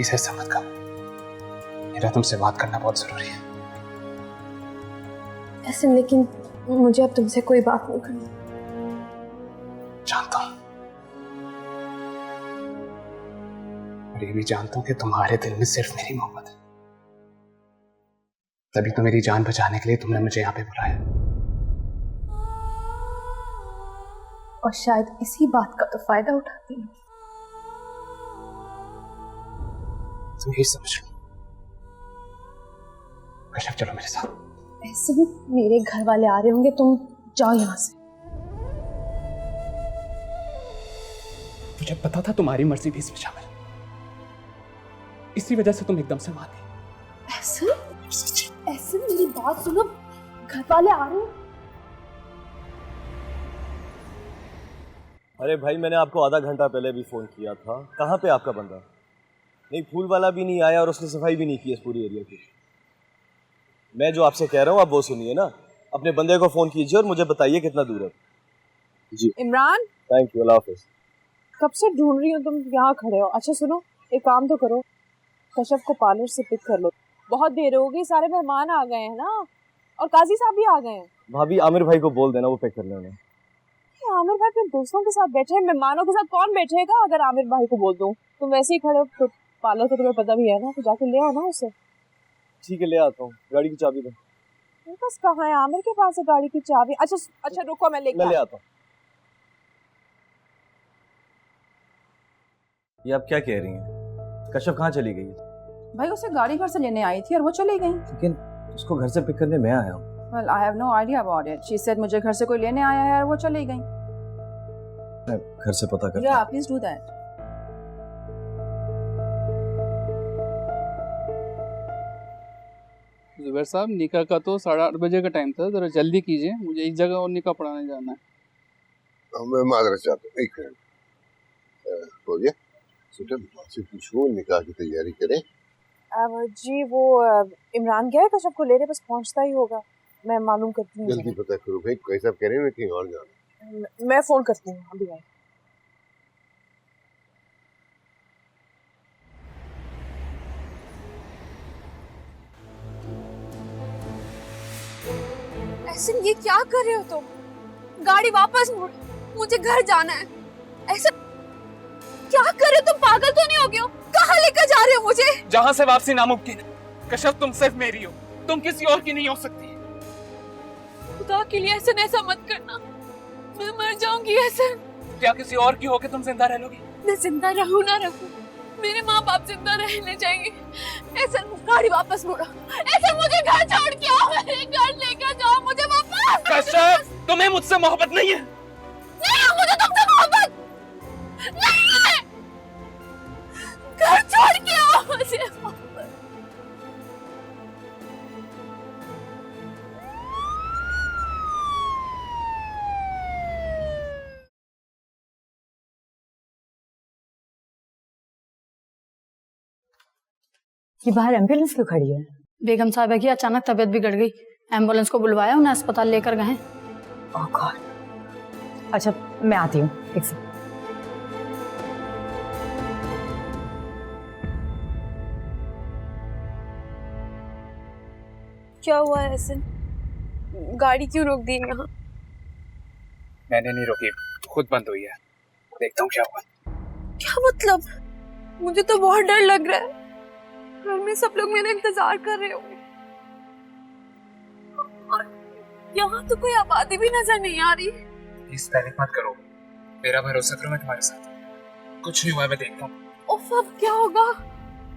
Please ऐसा मत कर, मेरा तुमसे बात करना बहुत जरूरी है। ऐसे लेकिन मुझे अब तुमसे कोई बात नहीं करनी। जानता हूं, और ये भी जानता हूं कि तुम्हारे दिल में सिर्फ मेरी मोहब्बत है, तभी तो मेरी जान बचाने के लिए तुमने मुझे यहाँ पे बुलाया। और शायद इसी बात का तो फायदा उठाती हूँ। तुम यही समझ लो। कश्यप चलो मेरे साथ। ऐसे भी मेरे घर वाले आ रहे होंगे, तुम जाओ यहाँ से। मुझे पता था तुम्हारी मर्जी भी इसमें शामिल, इसी वजह से तुम एकदम से मान गई। ऐसे मेरी बात सुनो, घर वाले आ रहे हैं। अरे भाई, मैंने आपको आधा घंटा पहले भी फोन किया था, कहाँ पे आपका बंदा? नहीं, फूल वाला भी नहीं आया और उसने सफाई भी नहीं की इस पूरी एरिया की। मैं जो आपसे कह रहा हूँ आप वो सुनिए ना, अपने बंदे को फोन कीजिए और मुझे बताइए कितना दूर है। जी इमरान, थैंक यू, अल्लाह हाफिज़। कब से ढूंढ रही हो, तुम यहाँ खड़े हो। अच्छा सुनो, एक काम तो करो, कश्यप को पार्लर से पिक कर लो, बहुत देर हो गई, सारे मेहमान आ गए हैं ना, और काजी साहब भी आ गए हैं। भाभी, आमिर भाई को बोल देना वो पिक कर लेना। आमिर भाई अपने दोस्तों के साथ बैठे हैं, मेहमानों के साथ कौन बैठेगा? अगर आमिर भाई को बोल दूं, तुम वैसे ही खड़े हो, तो पार्लर तो तुम्हें पता भी है ना, तो जाके ले आओ ना उसे। ठीक है, ले आता हूँ। गाड़ी की चाबी दो। मेरे पास कहाँ है? आमिर के पास है गाड़ी की चाबी। अच्छा रुको, मैं ले आता हूँ। ये आप क्या कह रही हैं? कश्यप कहाँ चली गई? भाई उसे गाड़ी घर से लेने आई थी और वो चली गई। लेकिन उसको घर से पिक करने मैं आया हूँ। Well, I have no idea about it. She said मुझे घर से कोई लेने आया है और वो चली गई। मैं घर से पता करता हूँ। Yeah, please do that. Zubair साहब, निकाह का तो 8:30 बजे का टाइम था, जरा जल्दी कीजिए, मुझे एक जगह और निकाह पढ़ाने जाना है। मैं माजरत चाहता हूँ, एक मिनट बोलिए। से पूछो, निकाह की तैयारी करें। जी वो इमरान गया है कश्यप को लेने, बस पहुंचता ही होगा, मैं मालूम करती हूँ। जल्दी पता करो भाई, कैसा कह रहे हैं कहीं और जाना। मैं फोन करती हूँ अभी। आई ऐसे ये क्या कर रहे हो तुम? गाड़ी वापस मोड़, मुझे घर जाना है। ऐसे क्या कर रहे हो तुम? पागल तो नहीं हो गए हो? कहाँ लेकर जा रहे हो मुझे? जहाँ से वापसी नामुमकिन है। कश्यप, तुम सिर्फ मेरी हो, तुम किसी और की नहीं हो सकती। खुदा के लिए ऐसा मत करना, मैं मर जाऊंगी। ऐसे क्या किसी और की होके तुम जिंदा रह लोगी? मैं जिंदा रहूं ना रहूं, मेरे माँ बाप जिंदा रहने चाहिए। ऐसे गाड़ी वापस मोड़ो, ऐसे मुझे घर छोड़ के आओ, मेरे घर लेकर जाओ मुझे वापस। कश्यप, तुम्हें मुझसे मोहब्बत नहीं है? नहीं, मुझे तुमसे मोहब्बत नहीं है। घर छोड़ के आओ मुझे वापस। ये बाहर एम्बुलेंस क्यों खड़ी है? बेगम साहिबा की अचानक तबीयत बिगड़ गई, एम्बुलेंस को बुलवाया, उन्हें अस्पताल लेकर गए। ओह गॉड। अच्छा मैं आती हूँ, एक सेकंड। क्या हुआ है ऐसे? गाड़ी क्यों रोक दी यहाँ? मैंने नहीं रोकी, खुद बंद हुई है। देखता हूँ क्या हुआ। क्या मतलब? मुझे तो बहुत डर लग रहा है, घर में सब लोग मेरा इंतजार कर रहे होंगे और यहाँ तो कोई आबादी भी नजर नहीं आ रही। प्लीज पैनिक मत करो, मेरा भरोसा करो, मैं तुम्हारे साथ हूँ। कुछ नहीं हुआ, मैं देखता हूँ। उफ, अब क्या होगा?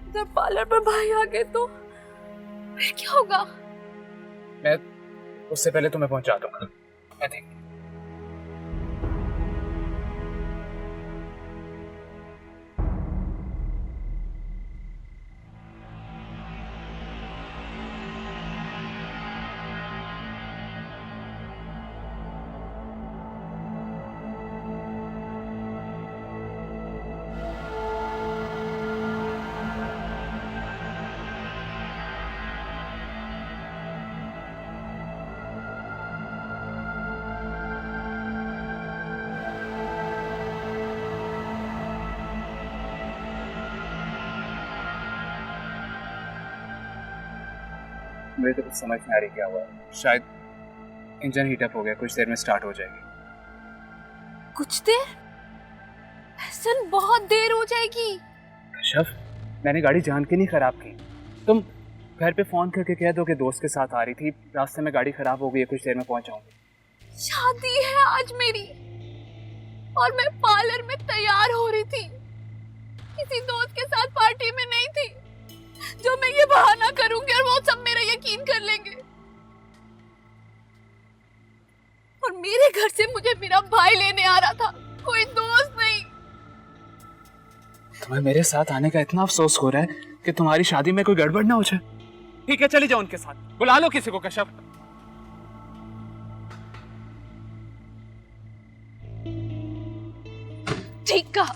इधर पार्लर पर भाई आ गए तो फिर क्या होगा? मैं उससे पहले तुम्हें पहुंचा दूंगा, मैं देखता हूँ। मुझे तो कुछ समझ नहीं आ रही क्या हुआ है। शायद इंजन हीटअप हो गया, कुछ देर में स्टार्ट हो जाएगी। कुछ देर? एहसन, बहुत देर हो जाएगी। कशफ, मैंने गाड़ी जान के नहीं खराब की। तुम घर पे फोन करके कह दो कि दोस्त के साथ आ रही थी, रास्ते में गाड़ी खराब हो गई है, कुछ देर में पहुंच जाऊंगी। शादी है आज मेरी और मैं पार्लर में तैयार हो रही थी, किसी दोस्त के साथ पार्टी में नहीं थी जो मैं ये बहाना करूंगी और वो सब मेरा यकीन कर लेंगे। और मेरे घर से मुझे मेरा भाई लेने आ रहा था, कोई दोस्त नहीं। तुम्हें मेरे साथ आने का इतना अफसोस हो रहा है कि तुम्हारी शादी में कोई गड़बड़ ना हो जाए। ठीक है, चली जाओ उनके साथ, बुला लो किसी को। कशफ, ठीक कहा,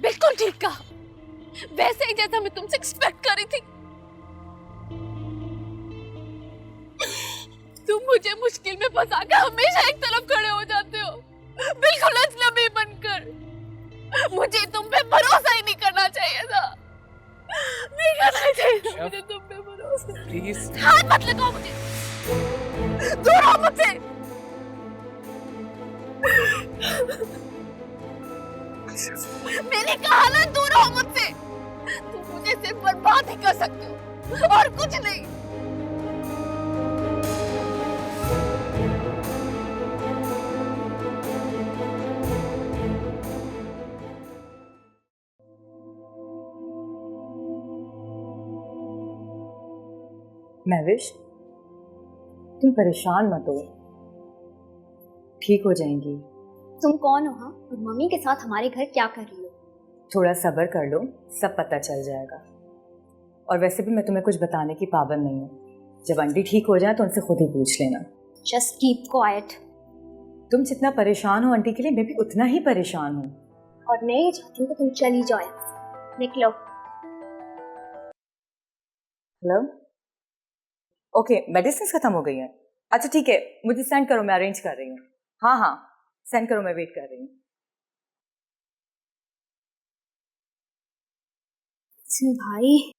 बिल्कुल ठीक कहा, वैसे ही जैसा मैं तुमसे एक्सपेक्ट कर रही थी। तुम मुझे मुश्किल में फंसा के हमेशा एक तरफ खड़े हो जाते हो, बिल्कुल अजनबी बनकर। मुझे तुम पे भरोसा ही नहीं करना चाहिए था, नहीं करना चाहिए था मुझे तुम पे भरोसा। प्लीज हाथ मत लगाओ मुझे, दूर हो मुझसे। मैंने कहा ना, दूर हो मुझसे। तुम मुझे सिर्फ बर्बाद ही कर सकते हो और कुछ नहीं। महविश, तुम परेशान मत हो, ठीक हो जाएंगी। तुम कौन हो? हाँ, और मम्मी के साथ हमारे घर क्या कर रही हो? थोड़ा सब्र कर लो, सब पता चल जाएगा। और वैसे भी मैं तुम्हें कुछ बताने की पाबंद नहीं हूँ। जब आंटी ठीक हो जाए तो उनसे खुद ही पूछ लेना। Just keep quiet. तुम जितना परेशान हो आंटी के लिए, मैं भी उतना ही परेशान हूँ। और मैं ये चाहती हूँ कि तुम चली जाओ यहाँ से। निकलो। हेलो, ओके, मेडिसिन खत्म हो गई है। अच्छा ठीक है, मुझे सेंड करो, मैं अरेंज कर रही हूँ। हाँ हाँ, सेंड करो, मैं वेट कर रही हूँ। भाई,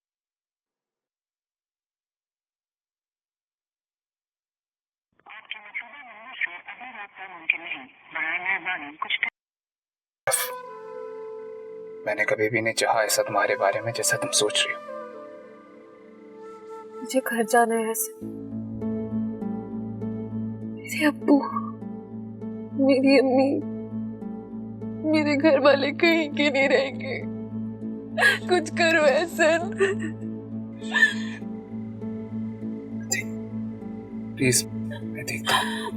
मैंने कभी भी नहीं चाहा ऐसा तुम्हारे बारे में जैसा तुम सोच रही हो। मुझे घर जाना है ऐसे। मेरे अब्बू, मेरी अम्मी, मेरे घर वाले कहीं के नहीं रहेंगे। कुछ करो एहसन, प्लीज, मैं देखता हूँ।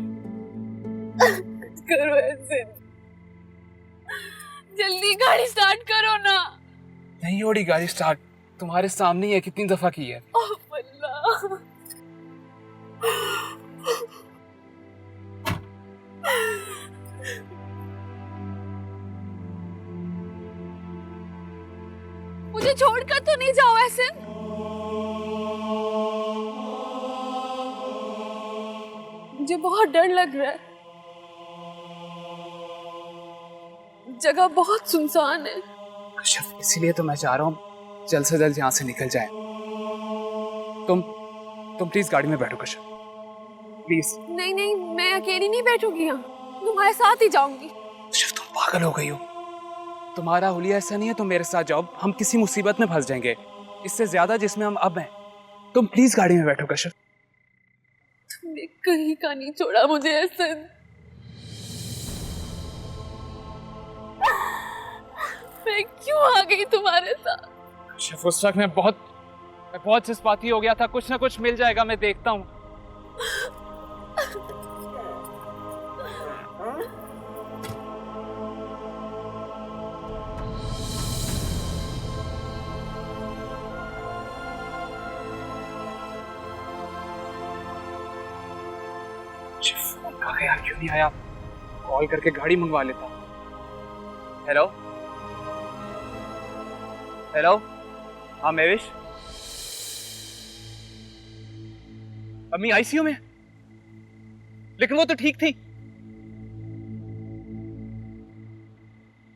कुछ करो एहसन, जल्दी गाड़ी स्टार्ट करो ना। नहीं हो रही गाड़ी स्टार्ट, तुम्हारे सामने ही है, कितनी दफा की है। ओह अल्लाह, मुझे छोड़कर तो नहीं जाओ एहसन। मुझे बहुत डर लग रहा है, जगह बहुत सुनसान है। कशफ, इसीलिए तो मैं चाह रहा हूँ जल्द से जल्द यहाँ से निकल जाए। तुम प्लीज गाड़ी में बैठो कशफ, प्लीज। नहीं नहीं, मैं अकेली नहीं बैठूंगी यहाँ, तुम्हारे साथ ही जाऊंगी। कशफ, तुम पागल हो गई हो। तुम्हारा हुलिया ऐसा नहीं है, तुम मेरे साथ जाओ, हम किसी मुसीबत में फंस जाएंगे, इससे ज्यादा जिसमें हम अब हैं। तुम प्लीज गाड़ी में बैठो कशफ। तुमने कहीं का नहीं छोड़ा मुझे एहसन। मैं क्यों आ गई तुम्हारे साथ? कशफ, उस वक्त मैं बहुत जज्बाती हो गया था। कुछ ना कुछ मिल जाएगा, मैं देखता हूँ। फोन कहाँ है यार, क्यों नहीं आया? कॉल करके गाड़ी मंगवा लेता। हेलो हेलो, हाँ महविश, अम्मी आईसीयू में, लेकिन वो तो ठीक थी।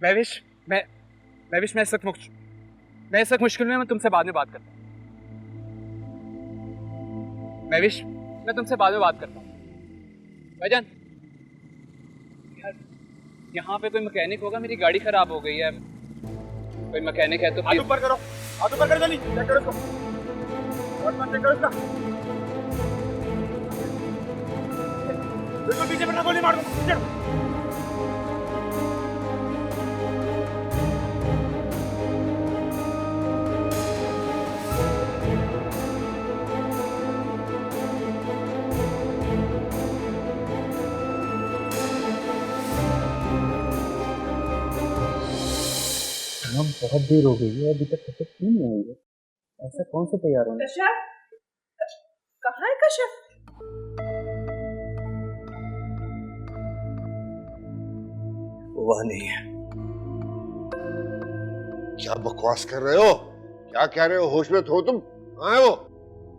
महविश, मैं इस वक्त मुश्किल में, मैं तुमसे बाद में बात करता हूँ। महविश, मैं तुमसे बाद में बात करता हूँ। भाईजान, यार यहाँ पे कोई मैकेनिक होगा, मेरी गाड़ी खराब हो गई है, कोई मैकेनिक है तो हाथ ऊपर करो, हाथ ऊपर करो, जल्दी चेक करो इसको, चेक करो इसका, बिल्कुल पीछे पड़ना, गोली मार दो, पीछे। बहुत देर हो गई है, अभी तक कशफ क्यों नहीं आई है? ऐसा कौन सा तैयार होना? कश्यप, कहाँ है कश्यप? वह नहीं है। क्या बकवास कर रहे हो? क्या कह रहे हो? होश में हो तुम? कहाँ है वो?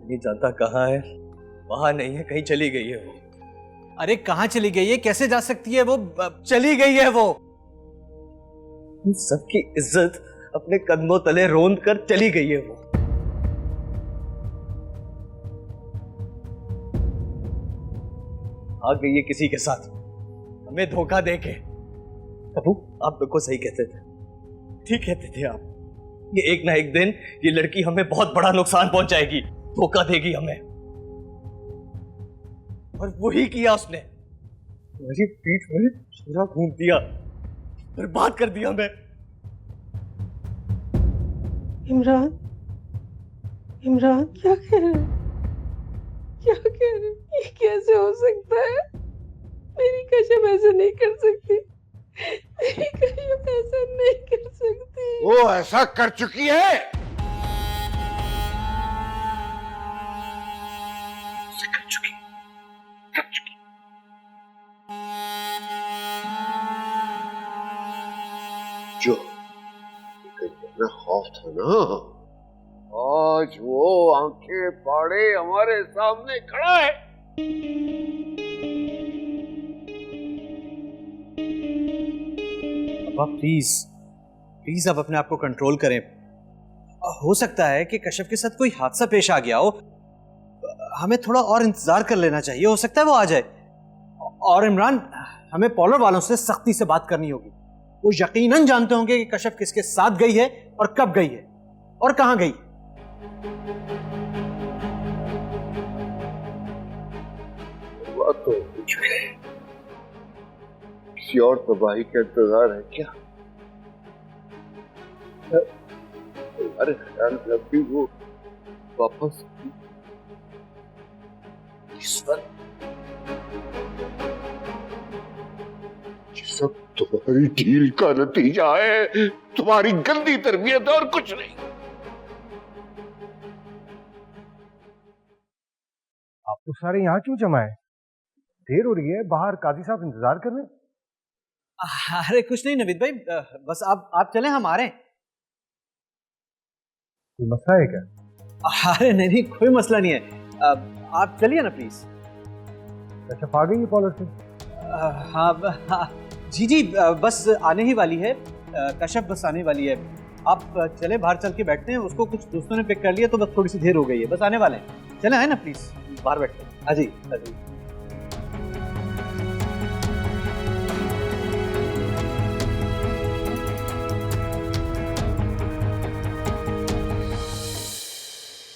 नहीं जानता कहाँ है, वहां नहीं है, कहीं चली गई है वो। अरे कहाँ चली गई है? कैसे जा सकती है वो? चली गई है वो। सबकी इज्जत अपने कदमों तले रोंद कर चली गई है वो। आ गई है किसी के साथ, हमें धोखा देके। अबू, आप बिल्कुल सही कहते थे, ठीक कहते थे आप। ये एक ना एक दिन ये लड़की हमें बहुत बड़ा नुकसान पहुंचाएगी, धोखा देगी हमें। और वही किया उसने, मेरी पीठ में छुरा घूम दिया, बर्बाद कर दिया हमें। इमरान, इमरान क्या कह रहे हैं? क्या कह रहे हैं? ये कैसे हो सकता है? मेरी कश्यप ऐसा नहीं कर सकती, मेरी कश्यप ऐसा नहीं कर सकती। वो ऐसा कर चुकी है। जो इतना खौफ था ना, आज वो आंखें फाड़े हमारे सामने खड़ा है। अब प्लीज प्लीज आप अपने आप को कंट्रोल करें। हो सकता है कि कश्यप के साथ कोई हादसा पेश आ गया हो, हमें थोड़ा और इंतजार कर लेना चाहिए, हो सकता है वो आ जाए। और इमरान, हमें पॉलर वालों से सख्ती से बात करनी होगी। वो यकीनन जानते होंगे कि कश्यप किसके साथ गई है और कब गई है और कहां गई। बात तो कुछ है, किसी और तबाही का इंतजार है क्या? अरे ख्याल जब भी वो वापस इस वक्त सब तुम्हारी ढील का नतीजा है, तुम्हारी गंदी तरबियत और कुछ नहीं। आप तो सारे यहाँ क्यों जमा है? देर हो रही है, बाहर काजी साहब इंतजार कर रहे हैं। अरे कुछ नहीं नवीद भाई, बस आप चलें, हम आ रहे हैं। कोई मसला है क्या? अरे नहीं, कोई मसला नहीं है, आप चलिए ना प्लीज। कश्यप आ गई है पॉलर से? हाँ जी, बस आने ही वाली है, कश्यप बस आने वाली है। आप चले, बाहर चल के बैठते हैं, उसको कुछ दोस्तों ने पिक कर लिया तो बस थोड़ी सी देर हो गई है, बस आने वाले हैं। चले आए ना प्लीज, बाहर बैठते हैं। आ जाइए।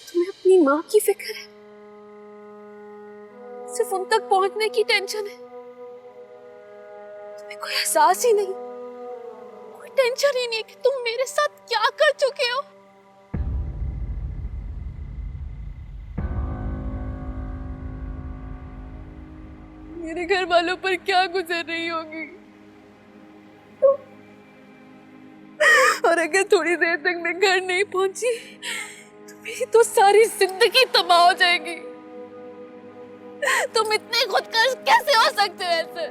तुम्हें अपनी माँ की फिक्र है, सिर्फ उन तक पहुंचने की टेंशन है, तुम्हें कोई एहसास ही नहीं, कोई टेंशन ही नहीं है कि तुम मेरे साथ क्या कर चुके हो। मेरे घर वालों पर क्या गुजर रही होगी, और अगर थोड़ी देर तक मैं घर नहीं पहुंची तो मेरी तो सारी जिंदगी तबाह हो जाएगी। तुम इतने खुदगर्ज कैसे हो सकते हो ऐसे?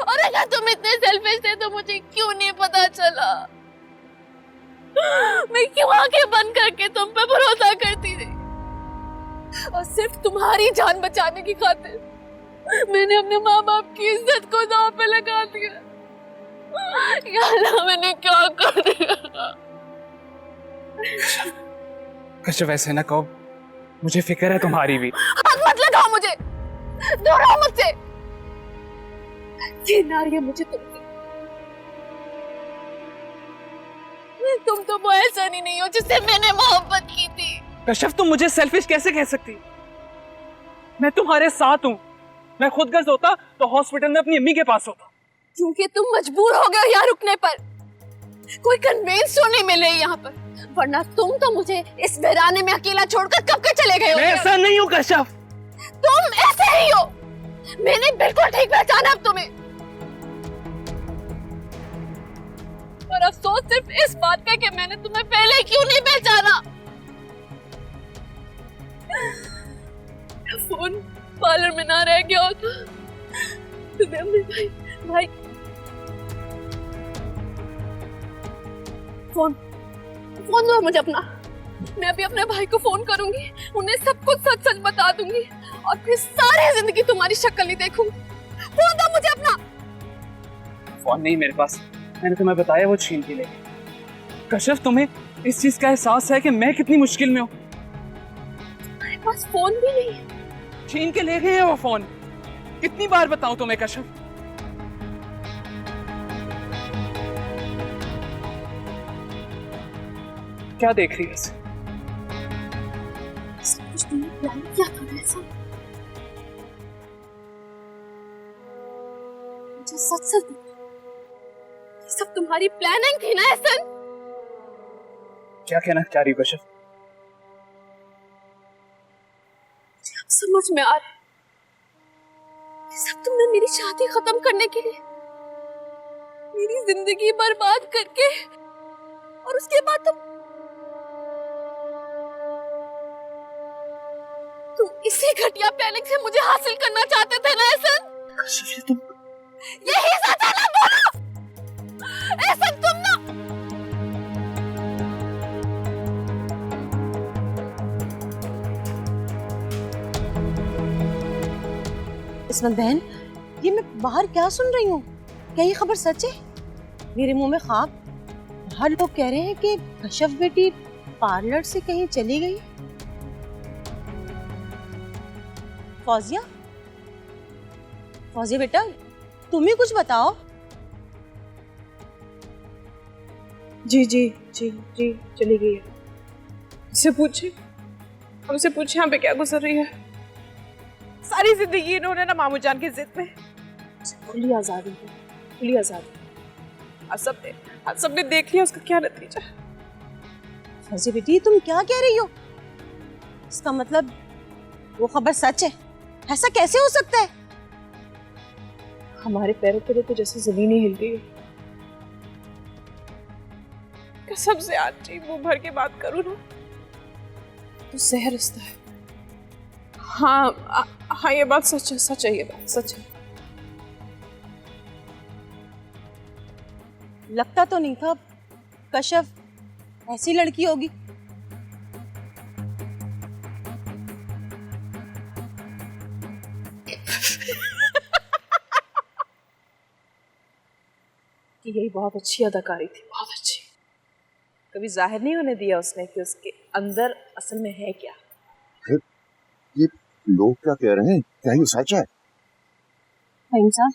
और अगर तुम इतने सेल्फिश थे तो मुझे क्यों नहीं पता चला? मैं क्यों आंखें बंद करके तुम पे भरोसा करती थी? और सिर्फ तुम्हारी जान बचाने की खातिर मैंने अपने माँ बाप की इज्जत को दांव पे लगा दिया। या अल्लाह, मैंने क्या कर दिया? कश्यप ऐसे ना कहो, मुझे फिक्र है तुम्हारी भी। हाथ मत लगाओ मुझे, दूर रहो मुझसे। घिन आ रही है मुझे तुमसे। तुम तो वो एहसान ही नहीं हो जिससे मैंने मोहब्बत की थी। कश्यप तुम मुझे सेल्फिश कैसे कह सकती? मैं तुम्हारे साथ हूँ। मैं खुदगर्ज होता तो हॉस्पिटल में अपनी अम्मी के पास होता। क्योंकि तुम मजबूर हो गए यहाँ रुकने पर। कोई कन्वेंस तो नहीं मिल रही यहाँ पर, वरना तुम तो मुझे इस वीराने में अकेला छोड़कर कब के चले गए हो। मैं ऐसा नहीं हूँ कश्यप। तुम ऐसे ही हो। मैंने बिल्कुल ठीक पहचाना अब तुम्हें। और अफसोस सिर्फ इस बात का कि मैंने तुम्हें पहले क्यों नहीं पहचाना। फोन पार्लर में ना रह गया होता तो भाई फोन दो मुझे अपना। मैं अभी अपने भाई को फोन करूंगी, उन्हें सब कुछ सच सच बता दूंगी और फिर सारी जिंदगी तुम्हारी शक्ल नहीं देखूंगी। फोन दो मुझे अपना। फोन नहीं मेरे पास, मैंने तुम्हें बताया वो छीन के ले। कश्यप तुम्हें इस चीज का एहसास है कि मैं कितनी मुश्किल में हूँ? तुम्हारे पास फोन भी नहीं है। छीन के ले गए हैं वो फोन। कितनी बार बताऊं तुम्हें कश्यप? क्या देख रही है? सब कुछ तुमने प्लान किया था ना ऐसा? मुझे सच सच ये सब तुम्हारी प्लानिंग थी ना एहसन? क्या कहना चाह रही हो कश्यप? मुझे अब समझ में आ रहा है ये सब तुमने मेरी शादी खत्म करने के लिए, मेरी जिंदगी बर्बाद करके, और उसके बाद तुम इसी घटिया प्लानिंग से मुझे हासिल करना चाहते थे ना एहसन? कश्यप तुम यही सच है ना? बोलो एहसन, तुम ना इस्मत बहन, ये मैं बाहर क्या सुन रही हूँ? क्या ये खबर सच है? मेरे मुंह में खाक। बाहर लोग कह रहे हैं कि कश्यप बेटी पार्लर से कहीं चली गई। फौजिया, फौजिया बेटा, तुम ही कुछ बताओ। जी चली गई है। उससे पूछे यहाँ पे क्या गुजर रही है। सारी जिंदगी इन्होंने ना मामू जान की जिद में खुली आजादी दी, खुली आजादी। आज सबने देख लिया उसका क्या नतीजा। फौजिया बेटी, तुम क्या कह रही हो? इसका मतलब वो खबर सच है? ऐसा कैसे हो सकता है? हमारे पैरों तले तो जैसे जमीन ही हिल गई। कसम से आज जी मुंह भर के बात करूं ना तो जहर रिश्ता है। हाँ ये बात सच है, ये बात सच है। लगता तो नहीं था कश्यप ऐसी लड़की होगी। कि यही बहुत अच्छी अदाकारी थी, बहुत अच्छी। कभी जाहिर नहीं होने दिया उसने कि उसके अंदर असल में है क्या। ये लोग क्या कह रहे हैं? क्या ये सच है? साहब,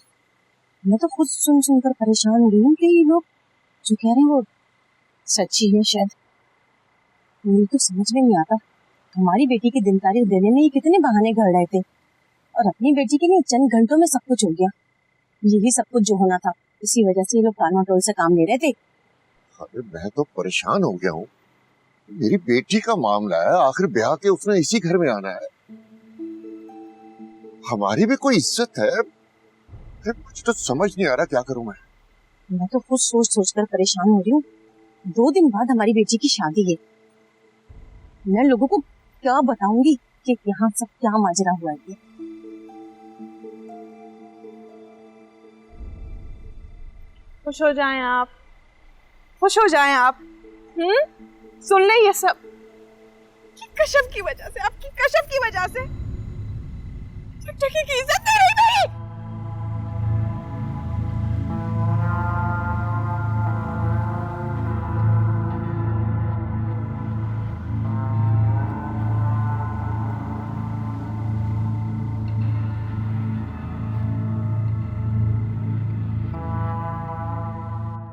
मैं तो खुद सुनकर परेशान हो गई हूँ कि ये लोग जो कह रहे हैं वो सच्ची है शायद। मुझे तो समझ में नहीं आता, हमारी बेटी की दिन तारीख देने में ये कितने बहाने घड़ रहे थे, और अपनी बेटी के लिए चंद घंटों में सब कुछ हो गया। यही सब कुछ जो होना था, इसी वजह से ये लोग टालमटोल से काम ले रहे थे। अरे मैं तो परेशान हो गया हूँ। मेरी बेटी का मामला है, आखिर ब्याह के उसने इसी घर में आना है। हमारी भी कोई इज्जत है। मुझे तो समझ नहीं आ रहा क्या करूं मैं तो खुद सोच कर परेशान हो रही हूँ। 2 दिन बाद हमारी बेटी की शादी है। मैं लोगों को क्या बताऊंगी कि यहाँ सब क्या माजरा हुआ है। खुश हो जाएं आप, खुश हो जाएं आप। सुन ले ये सब कि कश्यप की वजह से, आपकी कश्यप की वजह से टकटकी की इज्जत नहीं रही मेरी।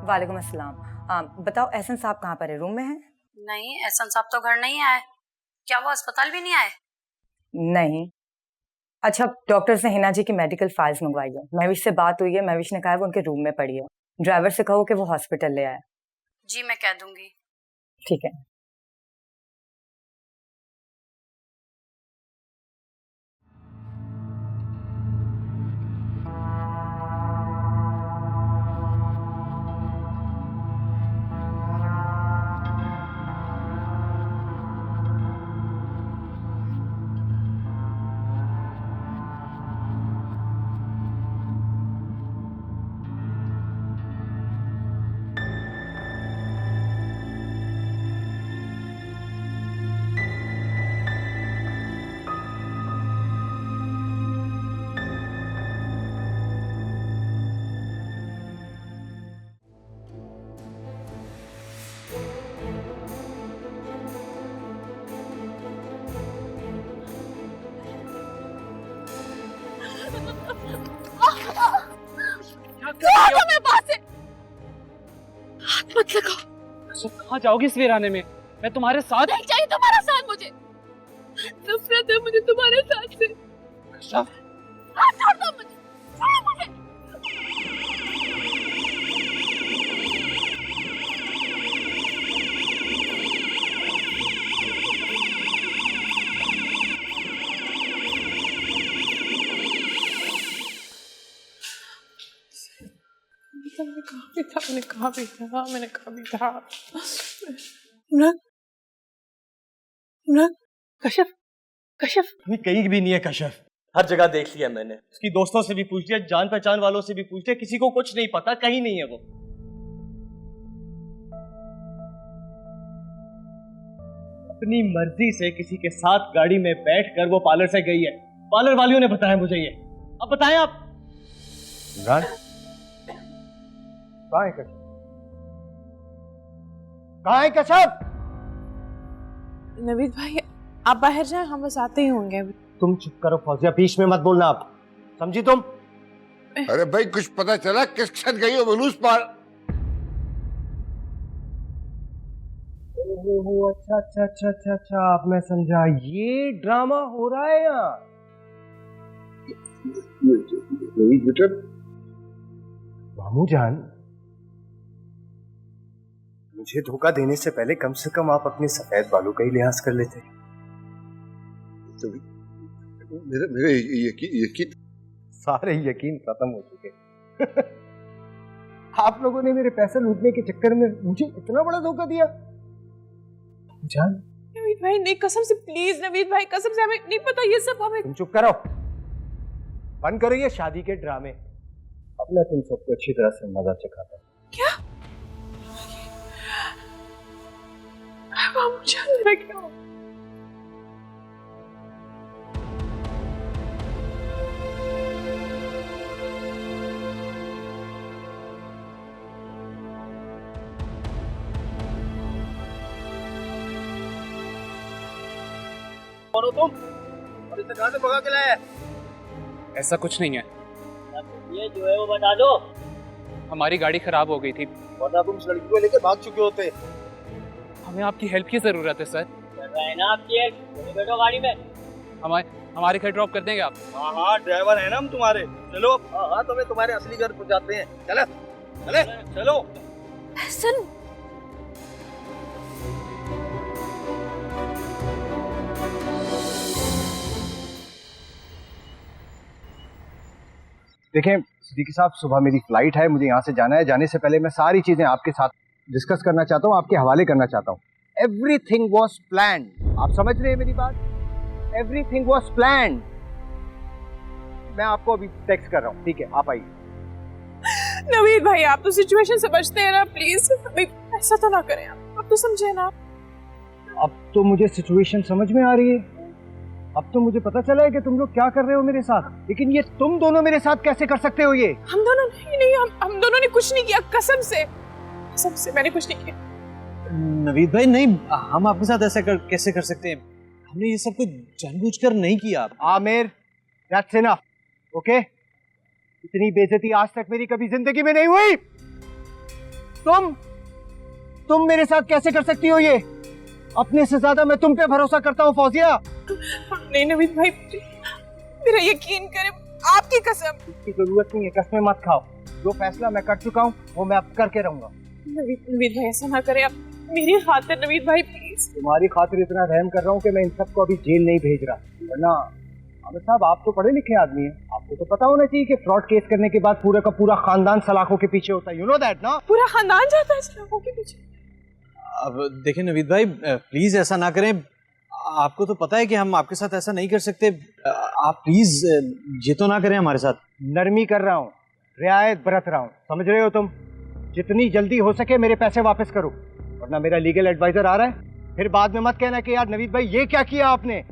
वालेकुम अस्सलाम। बताओ एहसन साहब कहाँ पर है, रूम में है? नहीं, एहसन साहब तो घर नहीं आए। क्या वो अस्पताल भी नहीं आए? नहीं। अच्छा, डॉक्टर से हिना जी की मेडिकल फाइल्स मंगवाई है। महविश से बात हुई है, महविश ने कहा है वो उनके रूम में पड़ी है। ड्राइवर से कहो कि वो हॉस्पिटल ले आए। जी मैं कह दूंगी। ठीक है। मत लगाओ। कहाँ जाओगी इस वीराने में? मैं तुम्हारे साथ। नहीं चाहिए तुम्हारा साथ मुझे। नफरत है मुझे तुम्हारे साथ से। कशफ, छोड़ दो मुझे, छोड़ मुझे। मैंने कहा भी था। इमरान, इमरान, कशफ, कशफ कहीं भी नहीं है कशफ। हर जगह देख लिया मैंने, उसकी दोस्तों से भी पूछ लिया, जान पहचान वालों से भी पूछ लिया, किसी को कुछ नहीं पता, कहीं नहीं है वो। अपनी मर्जी से किसी के साथ गाड़ी में बैठकर वो पार्लर से गई है। पार्लर वालियों ने बताया मुझे ये। अब बताएं आप। इमरान, कहाँ है कशफ? कहाँ है कशफ? नवीद भाई आप बाहर जाएं, हम बस आते ही होंगे। तुम चुप करो फौजिया, बीच में मत बोलना आप, समझी तुम? अरे भाई कुछ पता चला किस साथ गई हो मनूस पार? ओहो, अच्छा अच्छा अच्छा अच्छा अच्छा, अब मैं समझा, ये ड्रामा हो रहा है यहाँ। बेटा मामू जान, मुझे धोखा देने से पहले कम से कम आप अपने सफेद बालों का ही लिहाज कर लेते। मेरे यकीन सारे यकीन खत्म हो चुके। आप लोगों ने मेरे पैसे लूटने के चक्कर में मुझे इतना बड़ा धोखा दिया। जान, नवीद भाई नहीं, कसम से प्लीज नवीद भाई, कसम से हमें नहीं पता ये सब। हमें तुम चुप करो, बंद करो ये शादी के ड्रामे। अब मैं तुम सबको अच्छी तरह से मजा चखाता हूँ। क्या? हम चल रहे क्या? कौन हो तुम? और इसे कहाँ से भगा के लाया? ऐसा कुछ नहीं है। ये जो है वो बता दो। हमारी गाड़ी खराब हो गई थी, वरना तुम उस लड़की को लेकर भाग चुके होते। हमें आपकी हेल्प की जरूरत है सर। कर रहे हैं ना आपकी हेल्प, बैठो गाड़ी में। हमारे घर ड्रॉप कर देंगे आप? हाँ हाँ, ड्राइवर है ना हम तुम्हारे। चलो, हाँ तुम्हें तुम्हारे असली घर पहुंचाते हैं। चले चले चलो। एहसन, देखें सिद्दीकी साहब, सुबह मेरी फ्लाइट है, मुझे यहाँ से जाना है। जाने से पहले मैं सारी चीजें आपके साथ डिस्कस करना चाहता हूँ, आपके हवाले करना चाहता हूँ। Everything was planned. आप समझ रहे हैं मेरी बात? Everything was planned. मैं आपको अभी टेक्स्ट कर रहा हूँ, ठीक है? आप आइए। नवीद भाई आप तो सिचुएशन समझते हैं ना, प्लीज ऐसा तो ना करें आप तो समझे ना। अब तो मुझे सिचुएशन समझ में आ रही है। अब तो मुझे पता चला है कि तुम लोग क्या कर रहे हो मेरे साथ, लेकिन ये तुम दोनों मेरे साथ कैसे कर सकते हो? ये हम दोनों नहीं, हम दोनों ने कुछ नहीं किया, कसम से मैंने कुछ नहीं किया। नवीद भाई नहीं, हम आपके साथ ऐसा कैसे कर सकते हैं? हमने ये सब कुछ जानबूझकर नहीं किया। Aamir, that's enough, okay? इतनी बेइज्जती आज तक मेरी कभी जिंदगी में नहीं हुई। तुम मेरे साथ कैसे कर सकती हो ये? अपने से ज्यादा मैं तुम पे भरोसा करता हूँ फौजिया। नहीं नवीद भाई, मेरा यकीन करें, आपकी कसम। इसकी जरूरत नहीं है, कसमें मत खाओ। जो फैसला मैं कर चुका हूँ वो मैं अब करके रहूंगा। नवीद भाई ऐसा ना करें आप, मेरी खातिर नवीद भाई प्लीज। तुम्हारी खातिर इतना रहम कर रहा हूँ कि मैं इन सबको अभी जेल नहीं भेज रहा, वरना आमिर साहब आप तो पढ़े लिखे आदमी हैं, आपको तो पता होना चाहिए कि फ्रॉड केस करने के बाद पूरा का पूरा खानदान सलाखों के पीछे होता है। यू नो दैट ना? पूरा खानदान जाता है सलाखों के पीछे। अब देखिए नवीद भाई, प्लीज ऐसा ना करें। आपको तो पता है कि हम आपके साथ ऐसा नहीं कर सकते। आप प्लीज ये तो ना करें हमारे साथ। नरमी कर रहा हूँ, रियायत बरत रहा हूँ, समझ रहे हो तुम? जितनी जल्दी हो सके मेरे पैसे वापस करो, वरना मेरा लीगल एडवाइजर आ रहा है, फिर बाद में मत कहना कि यार नवीद भाई ये क्या किया आपने।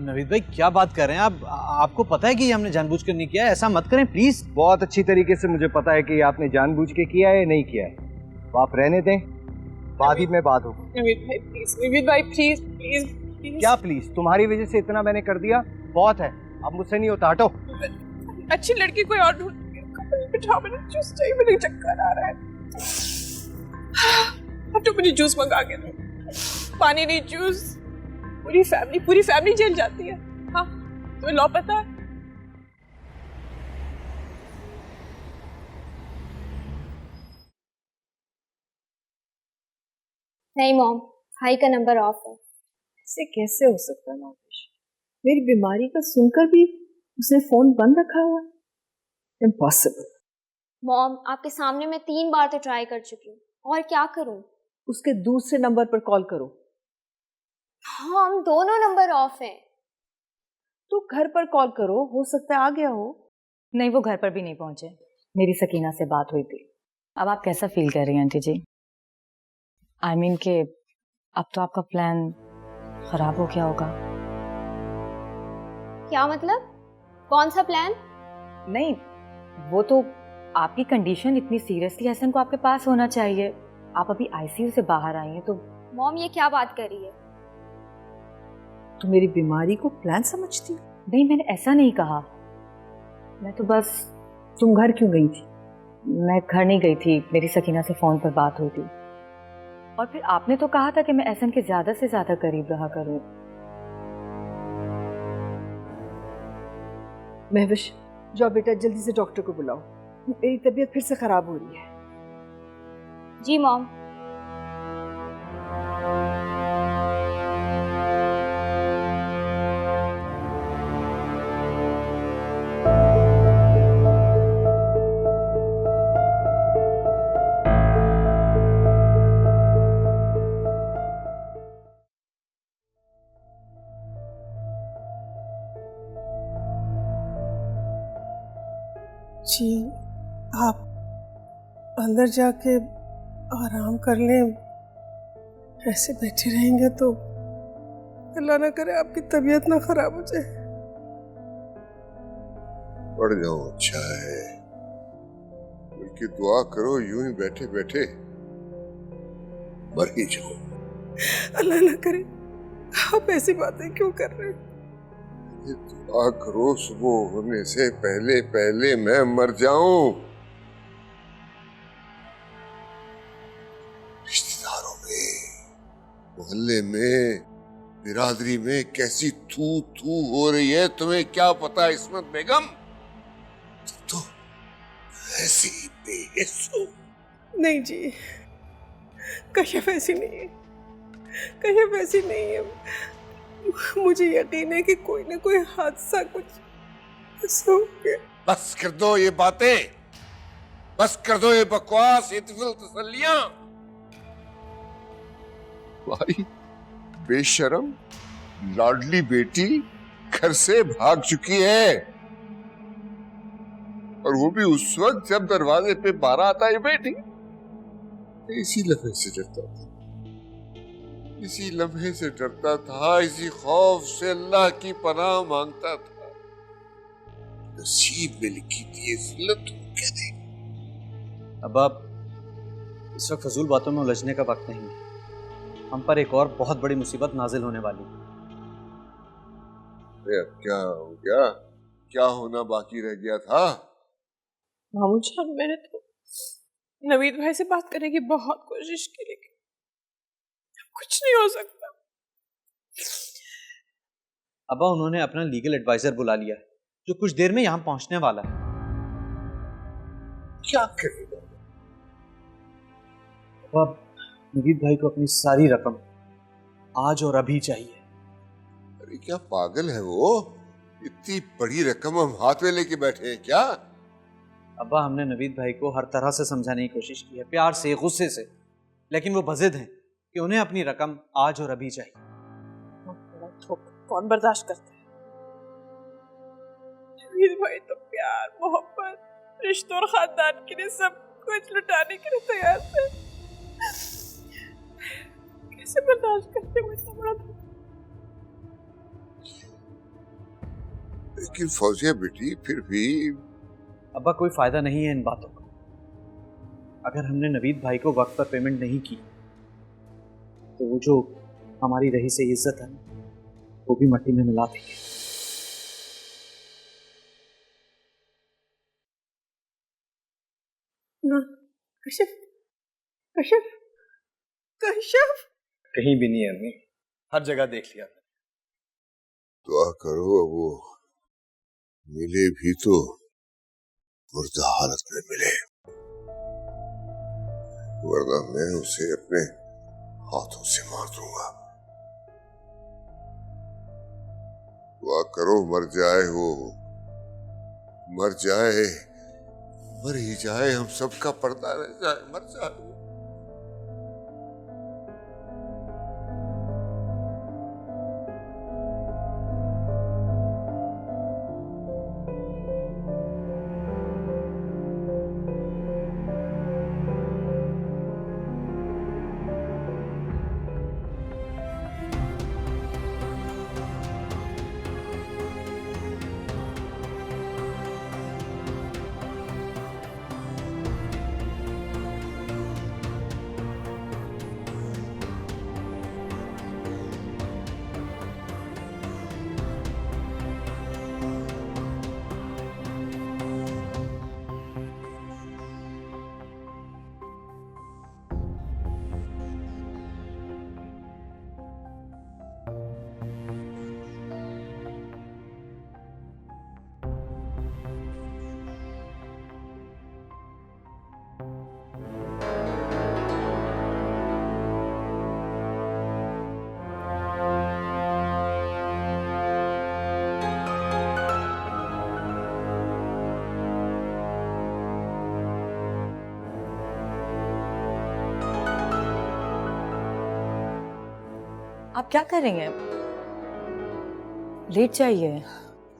नवीद भाई क्या बात कर रहे हैं आप? आपको पता है कि ये हमने जानबूझकर नहीं किया है, ऐसा मत करें प्लीज। बहुत अच्छी तरीके से मुझे पता है कि आपने जानबूझ के किया है या नहीं किया है, तो आप रहने दें, बाद ही में बात होगी। नवीद भाई प्लीज, नवीद भाई प्लीज प्लीज प्लीज। क्या प्लीज? तुम्हारी वजह से इतना मैंने कर दिया, बहुत है, अब मुझसे नहीं होता, हटो। अच्छी लड़की कोई और ढूंढ बिठा, मुझे जूस चाहिए, मुझे चक्कर आ रहा है। हटो, मुझे जूस मंगा के दो, पानी नहीं जूस। पूरी फैमिली जेल जाती है। हाँ तुम्हें लॉ पता है? नहीं मॉम, भाई का नंबर ऑफ है। ऐसे कैसे हो सकता है नौश? मेरी बीमारी का सुनकर भी उसने फोन बंद रखा हुआ है? इम्पॉसिबल। मॉम आपके सामने मैं 3 बार तो ट्राई कर चुकी हूँ, और क्या करूँ? उसके दूसरे नंबर पर कॉल करो। हाँ हम दोनों नंबर ऑफ हैं। तो घर पर कॉल करो, हो सकता है आ गया हो। नहीं, वो घर पर भी नहीं पहुंचे। मेरी सकीना से बात हुई थी। अब आप कैसा फील कर रही हैं आंटी जी? आई मीन के अब तो आपका प्लान खराब हो गया होगा। क्या मतलब? कौन सा प्लान? नहीं, वो तो आपकी कंडीशन इतनी सीरियसली हसन को आपके पास होना चाहिए। आप अभी आईसीयू से बाहर आई हैं तो। मॉम ये क्या बात कर रही है? तो मेरी बीमारी को प्लान समझती? नहीं, मैंने ऐसा नहीं कहा। मैं तो बस। तुम घर क्यों गई थी? मैं घर नहीं गई थी, मेरी सकीना से फोन पर बात हुई थी, और फिर आपने तो कहा था कि मैं एहसन के ज्यादा से ज्यादा करीब रहा करूं। महविश, जाओ बेटा, जल्दी से डॉक्टर को बुलाओ, मेरी तबीयत फिर से खराब हो रही है। जी मॉम। जी आप अंदर जाके आराम कर लें, ऐसे बैठे रहेंगे तो अल्लाह ना करे आपकी तबीयत ना खराब हो जाए। पड़ जाओ अच्छा है, बल्कि दुआ करो यूं ही बैठे बैठे मर ही जाओ। अल्लाह ना करे, आप ऐसी बातें क्यों कर रहे हैं? दुआ करो सुबह होने से पहले पहले मैं मर जाऊं। रिश्तेदारों में, मोहल्ले में, बिरादरी में कैसी थू थू हो रही है, तुम्हें क्या पता इस्मत बेगम? तो ऐसी बेहिस हो। नहीं जी, कशिफ ऐसी नहीं है, कशिफ ऐसी नहीं है। मुझे यकीन है कि कोई ना कोई हादसा कुछ ऐसा हो गया। बस कर दो ये बातें, बस कर दो ये बकवास, ये तसल्लियां। भाई बेशरम लाडली बेटी घर से भाग चुकी है, और वो भी उस वक्त जब दरवाजे पे बारात आई बेटी। इसी लम्हे से डरता था, इसी लम्हे से डरता था, इसी खौफ से अल्लाह की पनाह मांगता था। नसीब में लिखी थी ये जिल्लत, क्या दे। अब आप इस वक्त फजूल बातों में उलझने का वक्त नहीं है। हम पर एक और बहुत बड़ी मुसीबत नाजिल होने वाली है। अब क्या हो गया? क्या होना बाकी रह गया था? मामू जान, नवीद भाई से बात करने की बहुत कोशिश की, लेकिन कुछ नहीं हो सकता। अब्बा उन्होंने अपना लीगल एडवाइजर बुला लिया है जो कुछ देर में यहाँ पहुंचने वाला है। क्या करेगा? अब नवीद भाई को अपनी सारी रकम आज और अभी चाहिए। अरे क्या पागल है वो? इतनी बड़ी रकम हम हाथ में लेके बैठे हैं क्या? अब्बा हमने नवीद भाई को हर तरह से समझाने की कोशिश की है, प्यार से, गुस्से से, लेकिन वो बजिद हैं कि उन्हें अपनी रकम आज और अभी चाहिए। कौन बर्दाश्त करता है? नवीद भाई तो प्यार, मोहब्बत, रिश्तों और खानदान के लिए सब कुछ लुटाने के लिए तैयार थे। कैसे बर्दाश्त करते हो इतना बड़ा? लेकिन फौजिया बेटी फिर भी। अब्बा कोई फायदा नहीं है इन बातों का। अगर हमने नवीद भाई को वक्त पर पेमेंट नहीं की तो वो जो हमारी रही से इज्जत है वो भी मट्टी में मिला देंगे। कशिफ, कशिफ, कशिफ कहीं भी नहीं है अम्मी, हर जगह देख लिया। दुआ करो अब वो मिले भी तो मुर्दा हालत में मिले, वरना मैं उसे अपने हाथों से मार दूंगा। दुआ करो मर जाए वो, मर जाए, मर ही जाए, हम सबका पर्दा रह जाए, मर जाए। आप क्या कर रही हैं? लेट चाहिए।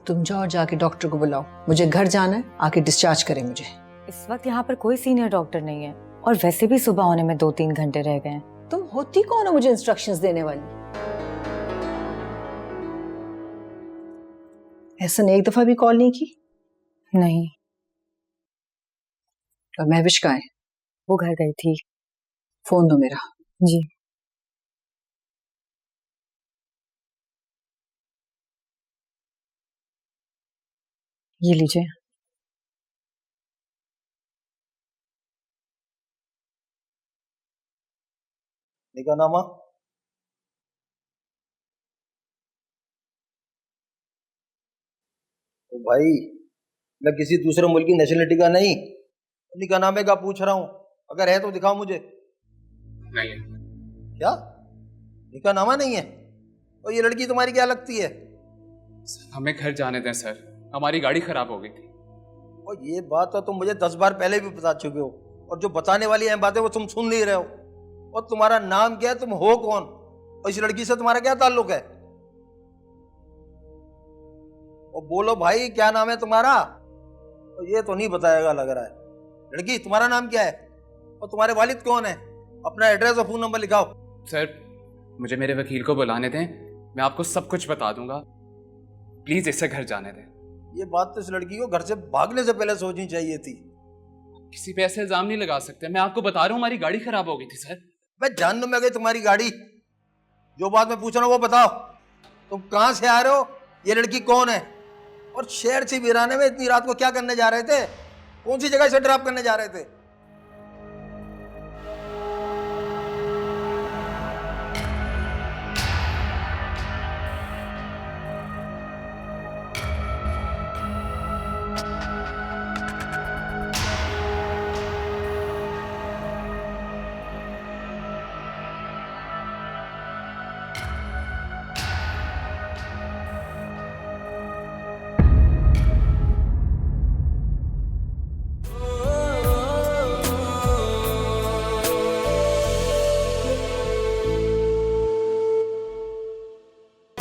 तुम जाओ जाके डॉक्टर को बुलाओ, मुझे घर जाना है, आके डिस्चार्ज करें मुझे। इस वक्त यहाँ पर कोई सीनियर डॉक्टर नहीं है और वैसे भी सुबह होने में 2-3 घंटे रह गए हैं। तुम होती कौन हो मुझे इंस्ट्रक्शंस देने वाली? ऐसा ने एक दफा भी कॉल नहीं की? नहीं। और महविश कहाँ है? वो घर गई थी। फोन दो मेरा। जी। ये लीजिए। निकाहनामा? तो भाई मैं किसी दूसरे मुल्क की नेशनलिटी का नहीं, निकाहनामे का पूछ रहा हूँ। अगर है तो दिखाओ मुझे। नहीं। क्या निकाहनामा नहीं है? और ये लड़की तुम्हारी क्या लगती है? हमें घर जाने दें सर, हमारी गाड़ी खराब हो गई थी। और ये बात तो तुम मुझे 10 बार पहले भी बता चुके हो, और जो बताने वाली हैं बातें वो तुम सुन नहीं रहे हो। और तुम्हारा नाम क्या है, तुम हो कौन, और इस लड़की से तुम्हारा क्या ताल्लुक है? और बोलो भाई क्या नाम है तुम्हारा? तो ये तो नहीं बताएगा लग रहा है। लड़की तुम्हारा नाम क्या है और तुम्हारे वालिद कौन है? अपना एड्रेस और फोन नंबर लिखाओ। सर मुझे मेरे वकील को बुलाने दें, मैं आपको सब कुछ बता दूंगा। प्लीज इसे घर जाने दें। ये बात तो इस लड़की को घर से भागने से पहले सोचनी चाहिए थी। किसी पे ऐसे इल्जाम नहीं लगा सकते, मैं आपको बता रहा हूँ हमारी गाड़ी खराब हो गई थी सर। मैं जान लूं मैं गई तुम्हारी गाड़ी। जो बात मैं पूछ रहा हूँ वो बताओ, तुम कहाँ से आ रहे हो, ये लड़की कौन है, और शहर से वीराने में इतनी रात को क्या करने जा रहे थे? कौन सी जगह से ड्रॉप करने जा रहे थे?